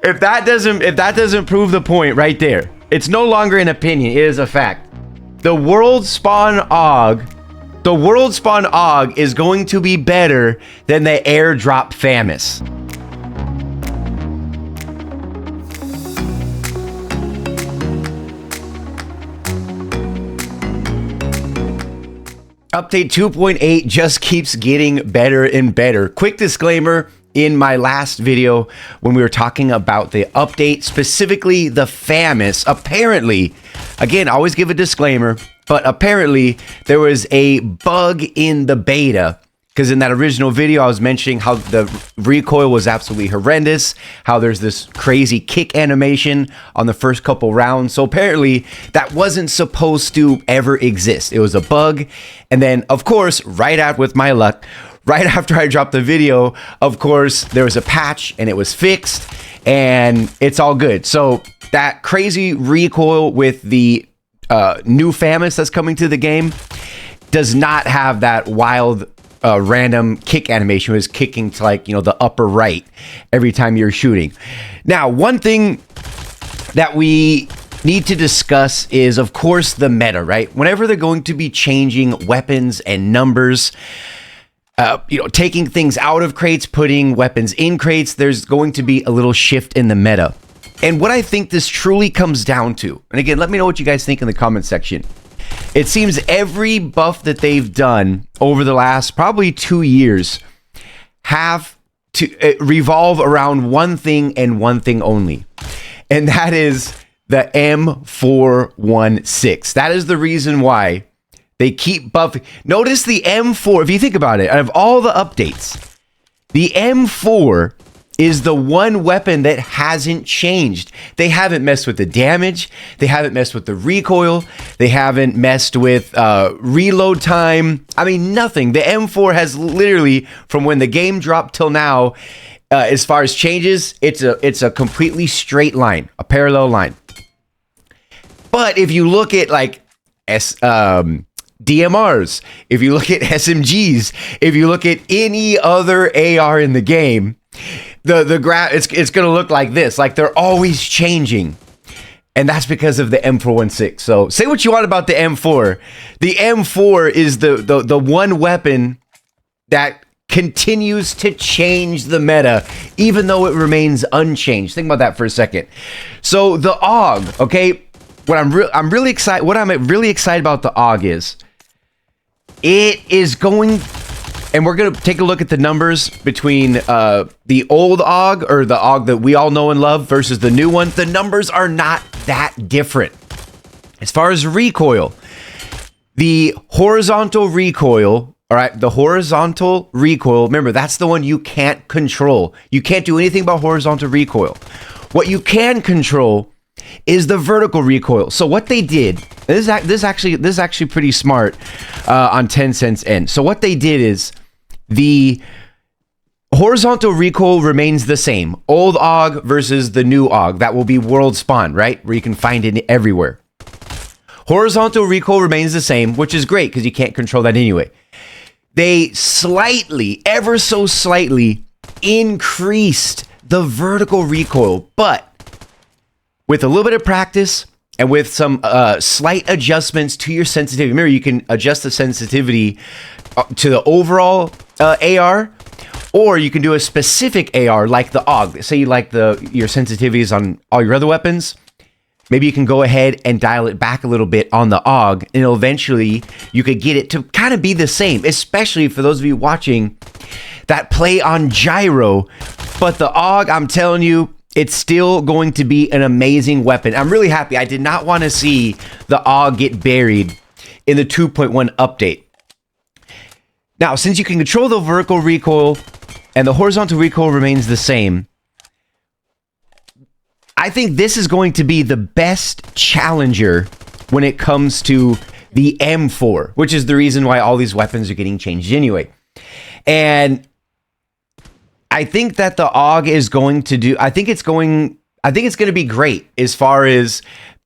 if that doesn't prove the point right there, it's no longer an opinion, it is a fact. The world spawn AUG is going to be better than the airdrop FAMAS. Update 2.8 just keeps getting better and better. Quick disclaimer, in my last video when we were talking about the update, specifically the FAMAS, apparently, again, I always give a disclaimer, but apparently there was a bug in the beta. Because in that original video, I was mentioning how the recoil was absolutely horrendous, how there's this crazy kick animation on the first couple rounds. So apparently that wasn't supposed to ever exist. It was a bug. And then, of course, right after I dropped the video, of course, there was a patch and it was fixed and it's all good. So that crazy recoil with the new FAMAS that's coming to the game does not have that wild random kick animation. Was kicking to, like, you know, the upper right every time you're shooting. Now, one thing that we need to discuss is, of course, the meta, right? Whenever they're going to be changing weapons and numbers, taking things out of crates, putting weapons in crates, there's going to be a little shift in the meta. And what I think this truly comes down to, and again, let me know what you guys think in the comment section. It seems every buff that they've done over the last probably 2 years have to revolve around one thing and one thing only. And that is the M416. That is the reason why they keep buffing. Notice the M4, if you think about it, out of all the updates, the M4 is the one weapon that hasn't changed. They haven't messed with the damage. They haven't messed with the recoil. They haven't messed with reload time. I mean, nothing. The M4 has literally, from when the game dropped till now, as far as changes, it's a completely straight line, a parallel line. But if you look at like DMRs, if you look at SMGs, if you look at any other AR in the game, the graph, it's going to look like this. Like, they're always changing. And that's because of the M416. So say what you want about the M4. The M4 is the one weapon that continues to change the meta, even though it remains unchanged. Think about that for a second. So the AUG, okay, what I'm really excited about the AUG is, it is going, and we're going to take a look at the numbers between the old AUG, or the AUG that we all know and love, versus the new one. The numbers are not that different. As far as recoil, the horizontal recoil, all right, the horizontal recoil, remember, that's the one you can't control. You can't do anything about horizontal recoil. What you can control is the vertical recoil. So what they did, this is actually pretty smart on Tencent's end. So what they did is, the horizontal recoil remains the same. Old AUG versus the new AUG. That will be world spawn, right? Where you can find it everywhere. Horizontal recoil remains the same, which is great because you can't control that anyway. They slightly, ever so slightly, increased the vertical recoil, but with a little bit of practice and with some slight adjustments to your sensitivity. Remember, you can adjust the sensitivity to the overall AR, or you can do a specific AR like the AUG. Say you like your sensitivities on all your other weapons. Maybe you can go ahead and dial it back a little bit on the AUG, and eventually you could get it to kind of be the same, especially for those of you watching that play on gyro. But the AUG, I'm telling you, it's still going to be an amazing weapon. I'm really happy. I did not want to see the AUG get buried in the 2.1 update. Now, since you can control the vertical recoil and the horizontal recoil remains the same, I think this is going to be the best challenger when it comes to the M4, which is the reason why all these weapons are getting changed anyway. And I think that the AUG is going to do, I think it's going to be great as far as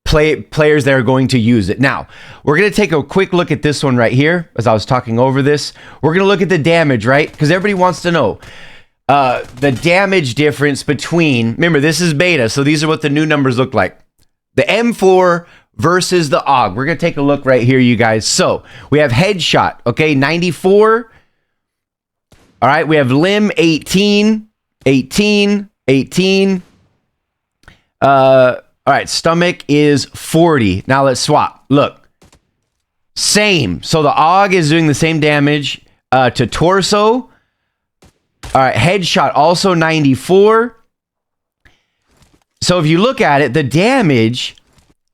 players that are going to use it. Now, we're going to take a quick look at this one right here. As I was talking over this, we're going to look at the damage, right? Because everybody wants to know. the damage difference between, remember, this is beta, so these are what the new numbers look like. The M4 versus the AUG. We're going to take a look right here, you guys. So we have headshot, okay, 94. All right, we have limb 18, 18, 18. All right, stomach is 40. Now let's swap. Look, same. So the AUG is doing the same damage to torso. All right, headshot also 94. So if you look at it, the damage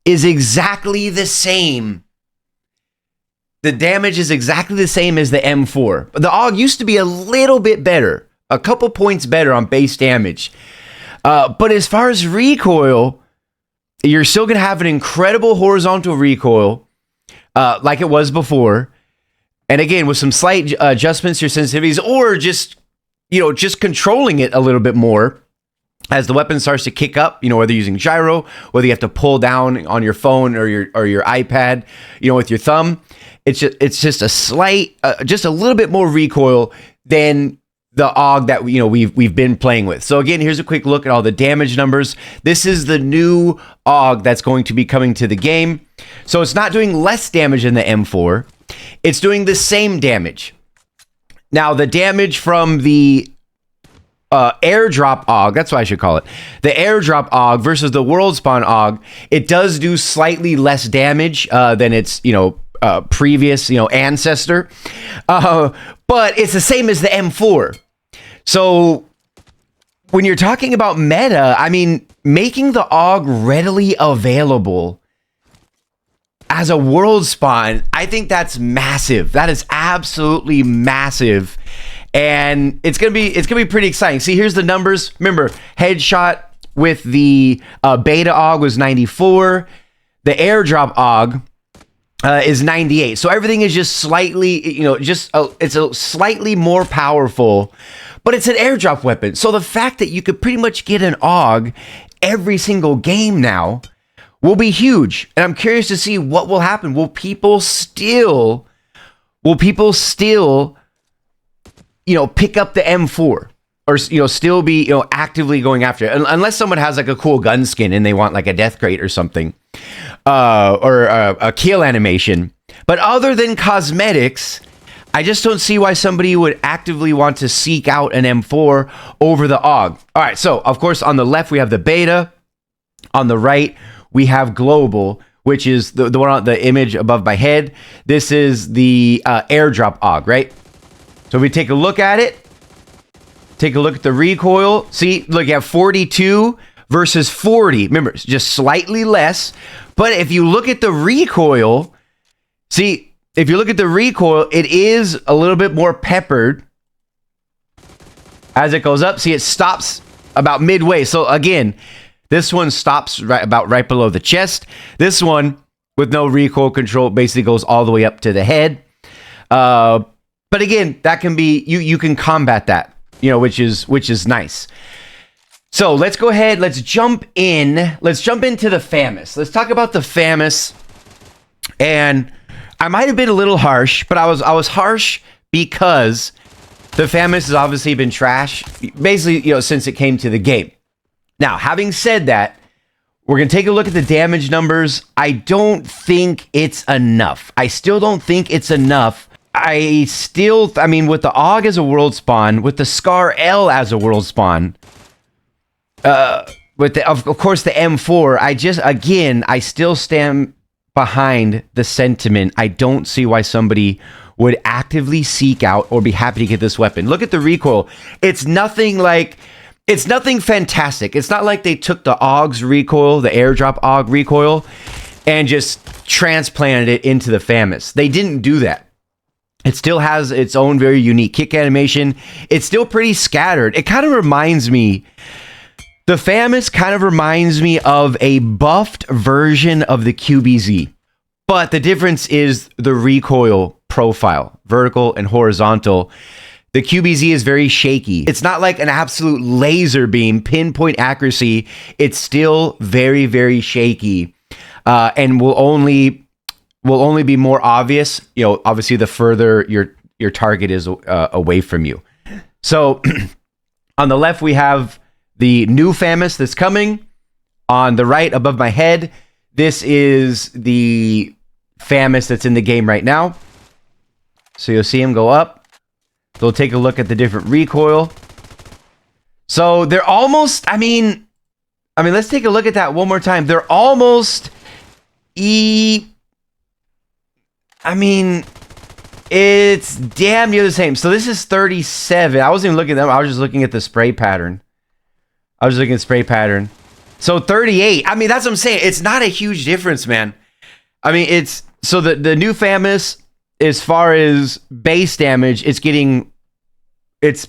is exactly the same. The damage is exactly the same as the M4. The AUG used to be a little bit better, a couple points better on base damage. But as far as recoil, you're still going to have an incredible horizontal recoil like it was before. And again, with some slight adjustments to your sensitivities, or just, you know, just controlling it a little bit more as the weapon starts to kick up, you know, whether you're using gyro, whether you have to pull down on your phone or your iPad, you know, with your thumb. It's just a slight, just a little bit more recoil than the AUG that, you know, we've been playing with. So again, here's a quick look at all the damage numbers. This is the new AUG that's going to be coming to the game. So it's not doing less damage than the M4. It's doing the same damage. Now, the damage from the airdrop AUG, that's what I should call it. The airdrop AUG versus the world spawn AUG, it does do slightly less damage than its, you know, previous, you know, ancestor. But it's the same as the M4. So when you're talking about meta, I mean, making the AUG readily available as a world spawn, I think that's massive. That is absolutely massive. And it's gonna be pretty exciting. See, here's the numbers. Remember, headshot with the beta AUG was 94. The airdrop AUG is 98. So everything is just slightly, you know, it's a slightly more powerful, but it's an airdrop weapon. So the fact that you could pretty much get an AUG every single game now will be huge. And I'm curious to see what will happen. Will people still, you know, pick up the M4, or, you know, still be, you know, actively going after it, unless someone has like a cool gun skin and they want like a death crate or something, or a kill animation. But other than cosmetics, I just don't see why somebody would actively want to seek out an M4 over the AUG. All right, so of course on the left we have the beta, on the right we have global, which is the one on the image above my head. This is the airdrop AUG, right? So if we take a look at it, take a look at the recoil. See, look, you have 42 versus 40. Remember, it's just slightly less. But if you look at the recoil, see, if you look at the recoil, it is a little bit more peppered as it goes up. See, it stops about midway. So again, this one stops right below the chest. This one, with no recoil control, basically goes all the way up to the head. But again, that can be, you can combat that, you know, which is nice. So let's go ahead, let's jump into the FAMAS. Let's talk about the FAMAS. And I might have been a little harsh, but I was harsh because the FAMAS has obviously been trash, basically, you know, since it came to the game. Now, having said that, we're going to take a look at the damage numbers. I don't think it's enough. I still don't think it's enough. I mean, with the AUG as a world spawn, with the Scar L as a world spawn, with of course the M4, I still stand behind the sentiment. I don't see why somebody would actively seek out or be happy to get this weapon. Look at the recoil. It's nothing fantastic. It's not like they took the AUG's recoil, the airdrop AUG recoil, and just transplanted it into the FAMAS. They didn't do that. It still has its own very unique kick animation. It's still pretty scattered. It kind of reminds me, the FAMAS kind of reminds me of a buffed version of the QBZ. But the difference is the recoil profile, vertical and horizontal. The QBZ is very shaky. It's not like an absolute laser beam, pinpoint accuracy. It's still very, very shaky, and will only be more obvious, you know, obviously the further your target is away from you. So On the left, we have the new FAMAS that's coming. On the right, above my head, this is the FAMAS that's in the game right now. So you'll see him go up. They'll take a look at the different recoil. So they're almost, I mean, let's take a look at that one more time. They're almost it's damn near the same. So this is 37. I wasn't even looking at them. I was just looking at the spray pattern. So 38. I mean, that's what I'm saying. It's not a huge difference, man. I mean, it's so the new FAMAS, as far as base damage, it's +1. It's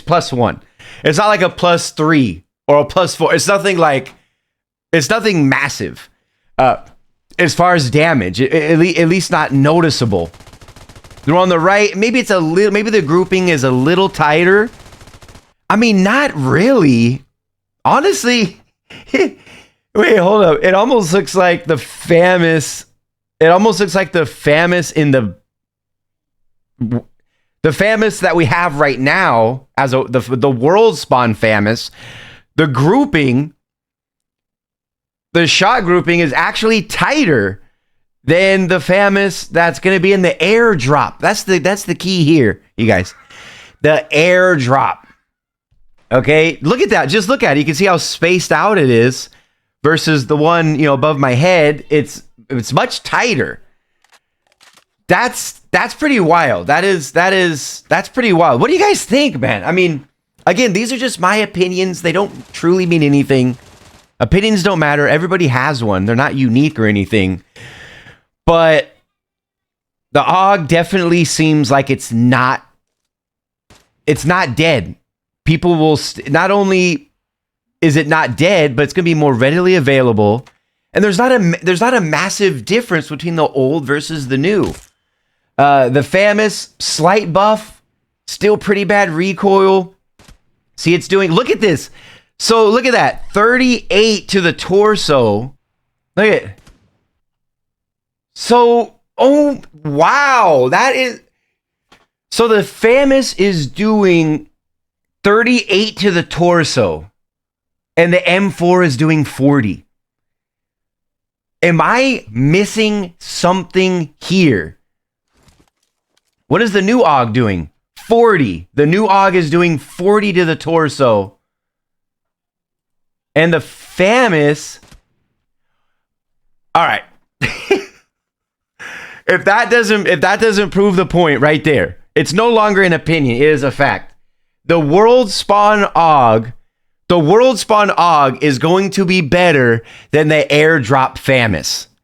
+1. It's not like a +3 or a +4. It's nothing massive. As far as damage, at least not noticeable. They're on the right. Maybe the grouping is a little tighter. I mean, not really. Honestly, wait, hold up. It almost looks like the FAMAS. It almost looks like the FAMAS in the FAMAS that we have right now as the world spawn FAMAS. The grouping, the shot grouping is actually tighter than the FAMAS that's going to be in the airdrop. That's the key here, you guys. The airdrop. Okay, look at that. Just look at it. You can see how spaced out it is versus the one, above my head. It's much tighter. That's pretty wild. That's pretty wild. What do you guys think, man? I mean, again, these are just my opinions. They don't truly mean anything. Opinions don't matter. Everybody has one. They're not unique or anything. But the AUG definitely seems like it's not dead. People will not only is it not dead, but it's going to be more readily available. And there's not a massive difference between the old versus the new. The FAMAS, slight buff, still pretty bad recoil. See, it's doing, look at this. So look at that, 38 to the torso. Look at it. So, oh, wow. So the FAMAS is doing 38 to the torso. And the M4 is doing 40. Am I missing something here? What is the new AUG doing? 40. The new AUG is doing 40 to the torso. And the FAMAS. All right. If that doesn't prove the point right there, it's no longer an opinion. It is a fact. The world spawn AUG is going to be better than the airdrop FAMAS.